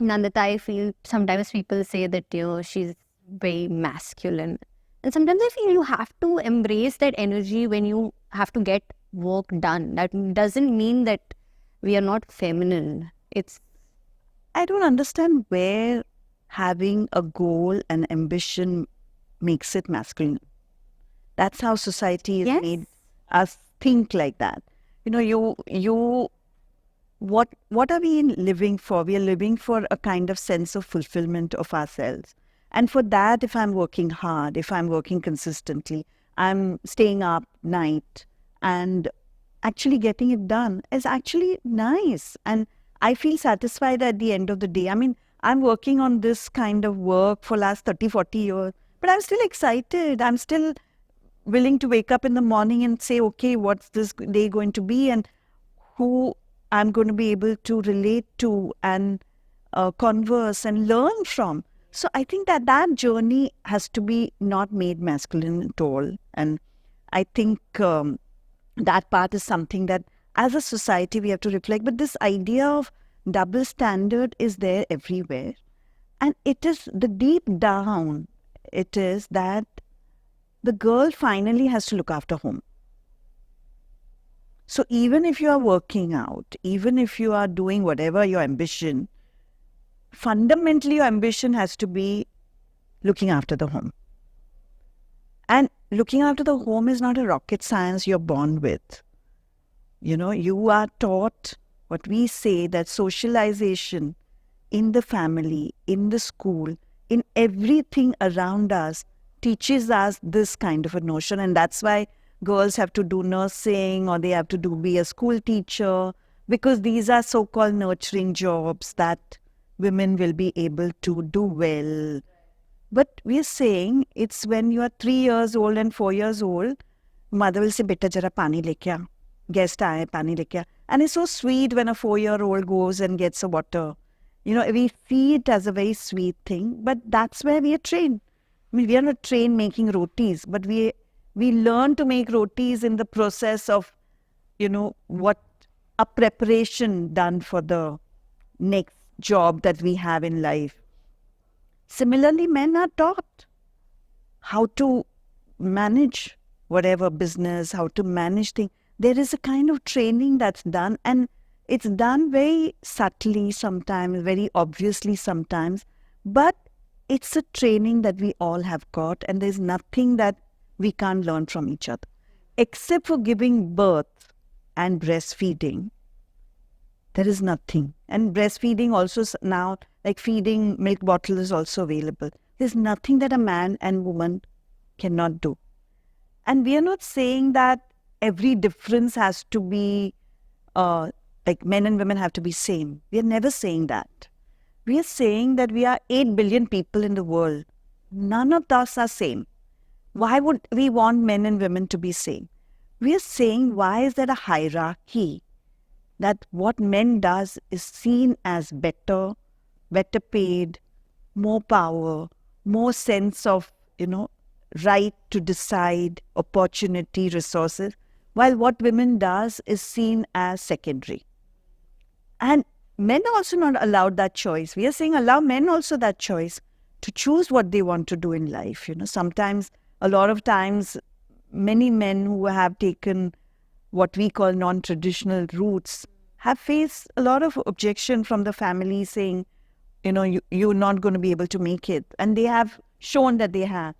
Nandita, I feel sometimes people say that she's very masculine, and sometimes I feel you have to embrace that energy when you have to get work done. That doesn't mean that we are not feminine. I don't understand where having a goal and ambition makes it masculine. That's how society has made us think like that. What are we living for? We are living for a kind of sense of fulfillment of ourselves. And for that, if I'm working hard, if I'm working consistently, I'm staying up night and actually getting it done is actually nice. And I feel satisfied at the end of the day. I mean, I'm working on this kind of work for last 30, 40 years, but I'm still excited. I'm still willing to wake up in the morning and say, okay, what's this day going to be and who I'm going to be able to relate to and converse and learn from. So I think that journey has to be not made masculine at all. And I think that part is something that as a society we have to reflect. But this idea of double standard is there everywhere. And it is the deep down, it is that the girl finally has to look after home. So even if you are working out, even if you are doing whatever your ambition, fundamentally your ambition has to be looking after the home. And looking after the home is not a rocket science you're born with. You are taught what we say, that socialization in the family, in the school, in everything around us teaches us this kind of a notion. And that's why girls have to do nursing or they have to be a school teacher, because these are so-called nurturing jobs that women will be able to do well. But we're saying it's when you are 3 years old and 4 years old, mother will say, beta jara pani leke aa, guest aaye, pani leke aa. And it's so sweet when a 4-year-old goes and gets a water. We see it as a very sweet thing, but that's where we are trained. I mean, we are not trained making rotis, but we learn to make rotis in the process of, what a preparation done for the next job that we have in life. Similarly, men are taught how to manage whatever business, how to manage things. There is a kind of training that's done, and It's done very subtly sometimes, very obviously sometimes, but it's a training that we all have got, and there's nothing that we can't learn from each other. Except for giving birth and breastfeeding, there is nothing. And breastfeeding also now, like feeding milk bottle is also available. There's nothing that a man and woman cannot do. And we are not saying that every difference has to be, like men and women have to be same. We are never saying that. We are saying that we are 8 billion people in the world. None of us are same. Why would we want men and women to be same? We are saying, why is there a hierarchy that what men does is seen as better, better paid, more power, more sense of, right to decide, opportunity, resources, while what women does is seen as secondary. And men are also not allowed that choice. We are saying allow men also that choice to choose what they want to do in life. Sometimes, a lot of times, many men who have taken what we call non-traditional routes have faced a lot of objection from the family saying, you're not going to be able to make it. And they have shown that they have.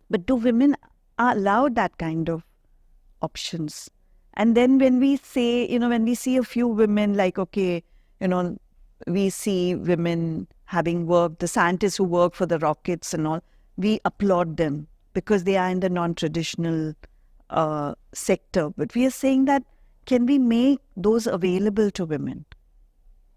But do women are allowed that kind of options? And then when we say, when we see a few women like, okay, we see women having worked, the scientists who work for the rockets and all, we applaud them because they are in the non-traditional sector. But we are saying that, can we make those available to women?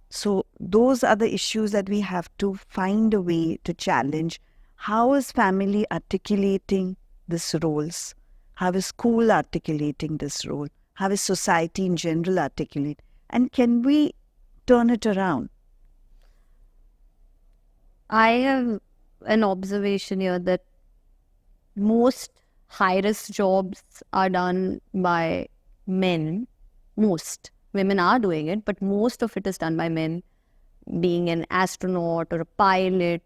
So those are the issues that we have to find a way to challenge. How is family articulating these roles? How is school articulating this role? How is society in general articulate? And can we turn it around? I have an observation here that most high-risk jobs are done by men. Most. Women are doing it, but most of it is done by men, being an astronaut or a pilot.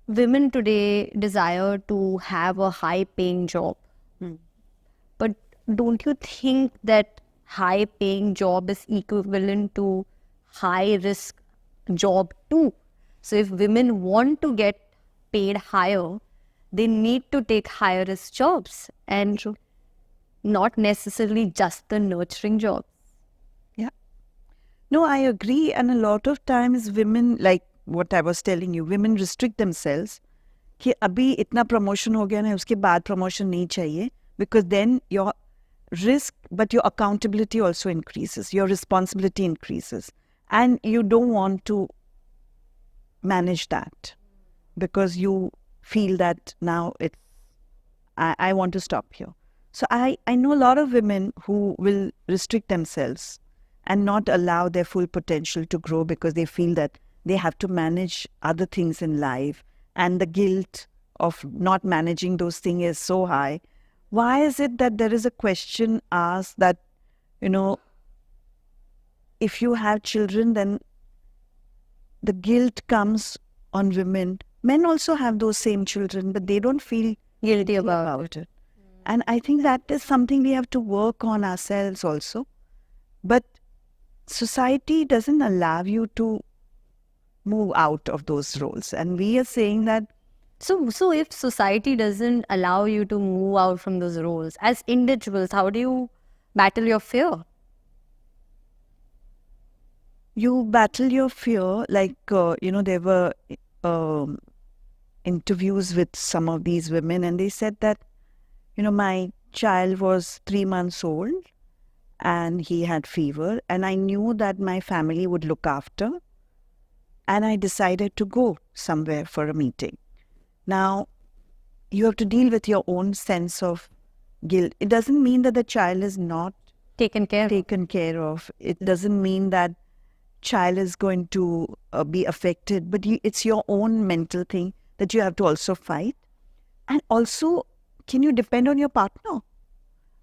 Women today desire to have a high-paying job. But don't you think that high-paying job is equivalent to high-risk job too? So if women want to get paid higher, they need to take higher-risk jobs and not necessarily just the nurturing jobs. Yeah. No, I agree. And a lot of times women, like what I was telling you, women restrict themselves कि अभी इतना promotion हो गया ना, उसके बाद promotion नहीं चाहिए, because then your risk, but your accountability also increases, your responsibility increases, and you don't want to manage that because you feel that now I want to stop here. So I know a lot of women who will restrict themselves and not allow their full potential to grow because they feel that they have to manage other things in life, and the guilt of not managing those things is so high. Why is it that there is a question asked that, if you have children, then the guilt comes on women. Men also have those same children, but they don't feel Guilty about it. And I think that is something we have to work on ourselves also. But society doesn't allow you to move out of those roles. And we are saying that. So if society doesn't allow you to move out from those roles, as individuals, how do you battle your fear? You battle your fear, like, there were interviews with some of these women, and they said that, my child was 3 months old and he had fever, and I knew that my family would look after, and I decided to go somewhere for a meeting. Now, you have to deal with your own sense of guilt. It doesn't mean that the child is not taken care of. It doesn't mean that child is going to be affected, but it's your own mental thing that you have to also fight. And also, can you depend on your partner?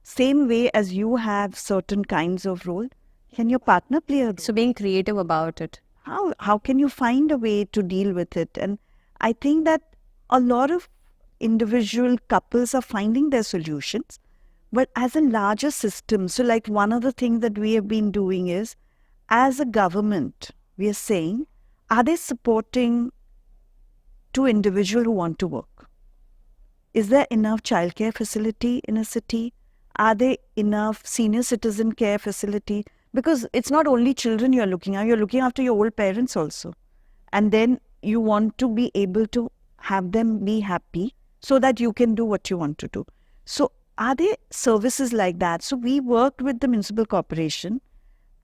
Same way as you have certain kinds of role, can your partner play a role? So being creative about it. How can you find a way to deal with it? And I think that a lot of individual couples are finding their solutions, But as a larger system, so like one of the things that we have been doing is, as a government, we are saying, are they supporting two individuals who want to work? Is there enough childcare facility in a city? Are there enough senior citizen care facility? Because it's not only children you're looking after your old parents also. And then you want to be able to have them be happy so that you can do what you want to do. So are there services like that? So we worked with the municipal corporation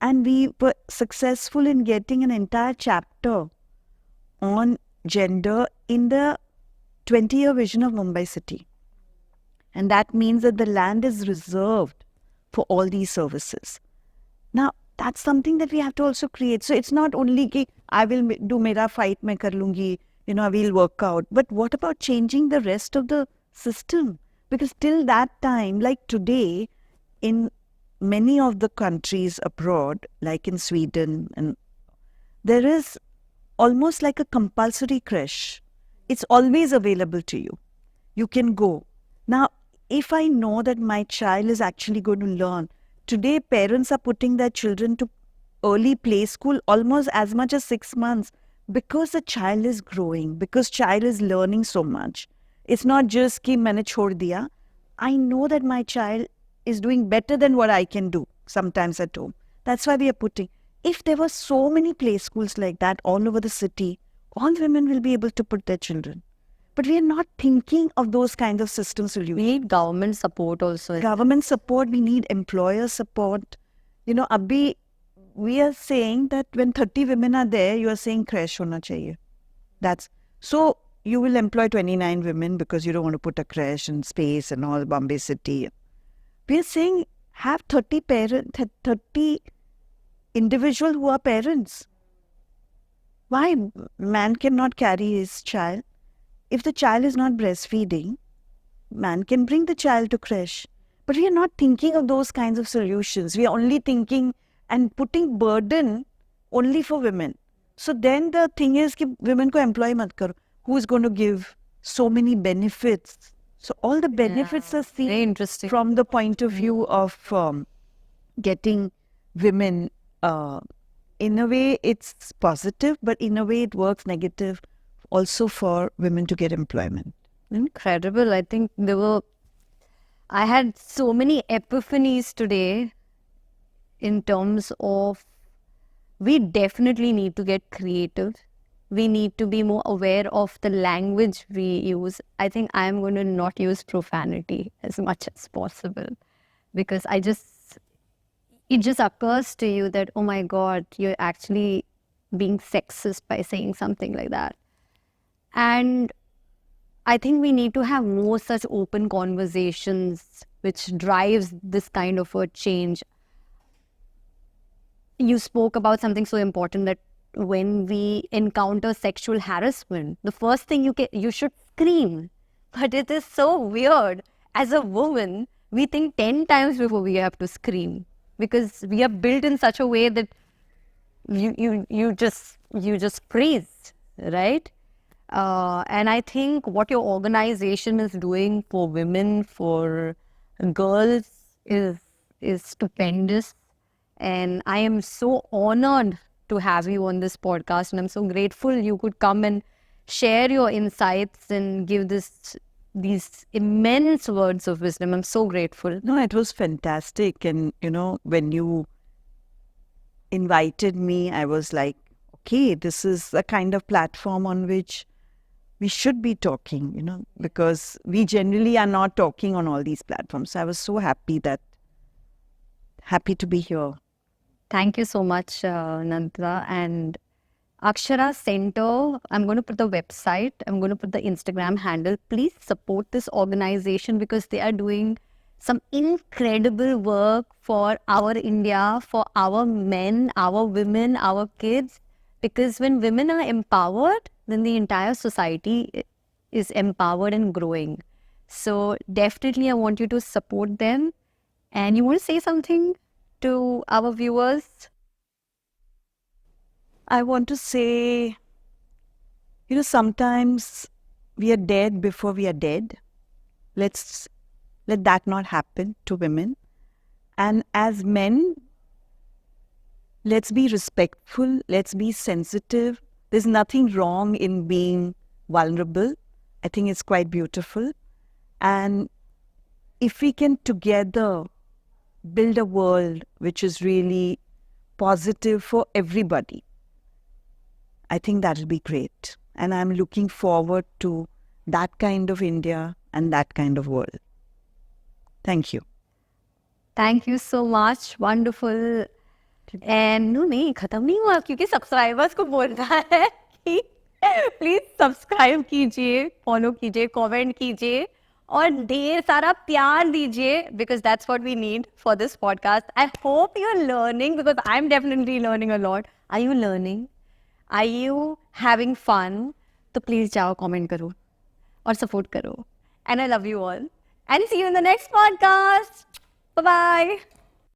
and we were successful in getting an entire chapter on gender in the 20-year vision of Mumbai city. And that means that the land is reserved for all these services. Now, that's something that we have to also create. So it's not only ki, I will do mera fight, main kar lungi, I will work out. But what about changing the rest of the system? Because till that time, like today, in many of the countries abroad, like in Sweden, and there is almost like a compulsory creche. It's always available to you. You can go. Now, if I know that my child is actually going to learn, today parents are putting their children to early play school almost as much as 6 months because the child is growing, because child is learning so much. It's not just ki maine chhod diya. I know that my child is doing better than what I can do sometimes at home. That's why we are putting. If there were so many play schools like that all over the city, all women will be able to put their children. But we are not thinking of those kinds of system solutions. We need government support also. Government support, we need employer support. Abhi, we are saying that when 30 women are there, you are saying crash hona chahiye. That's so you will employ 29 women because you don't want to put a crash in space and all Bombay city. We are saying have 30 individuals who are parents. Why man cannot carry his child? If the child is not breastfeeding, man can bring the child to creche. But we are not thinking of those kinds of solutions. We are only thinking and putting burden only for women. So then the thing is that women ko employ mat karo. Who is going to give so many benefits? So all the benefits are seen from the point of view of getting women. In a way, it's positive, but in a way, it works negative also for women to get employment. Incredible. I think I had so many epiphanies today in terms of we definitely need to get creative. We need to be more aware of the language we use. I think I'm going to not use profanity as much as possible because it just occurs to you that, oh my God, you're actually being sexist by saying something like that. And I think we need to have more such open conversations which drives this kind of a change. You spoke about something so important that when we encounter sexual harassment, the first thing you should scream. But it is so weird. As a woman, we think 10 times before we have to scream because we are built in such a way that you just freeze, right? And I think what your organization is doing for women, for girls is stupendous. And I am so honored to have you on this podcast. And I'm so grateful you could come and share your insights and give these immense words of wisdom. I'm so grateful. No, it was fantastic. And, when you invited me, I was like, okay, this is the kind of platform on which we should be talking, because we generally are not talking on all these platforms. So I was so happy to be here. Thank you so much, Nandita. And Akshara Centre, I'm going to put the website, I'm going to put the Instagram handle. Please support this organization because they are doing some incredible work for our India, for our men, our women, our kids. Because when women are empowered, then the entire society is empowered and growing. So definitely I want you to support them. And you want to say something to our viewers? I want to say, sometimes we are dead before we are dead. Let's let that not happen to women. And as men, let's be respectful, let's be sensitive. There's nothing wrong in being vulnerable. I think it's quite beautiful. And if we can together build a world which is really positive for everybody, I think that'll be great. And I'm looking forward to that kind of India and that kind of world. Thank you. Thank you so much. Wonderful. And no, नहीं खत्म नहीं हुआ क्योंकि subscribers को बोलना है कि please subscribe कीजिए, फॉलो कीजिए, कमेंट कीजिए और ढेर सारा प्यार दीजिए because that's what we need for this podcast. I hope you're learning because I'm definitely learning a lot. Are you learning? Are you having fun? तो प्लीज जाओ कमेंट करो और सपोर्ट करो. And I love you all. And see you in the next podcast. Bye-bye.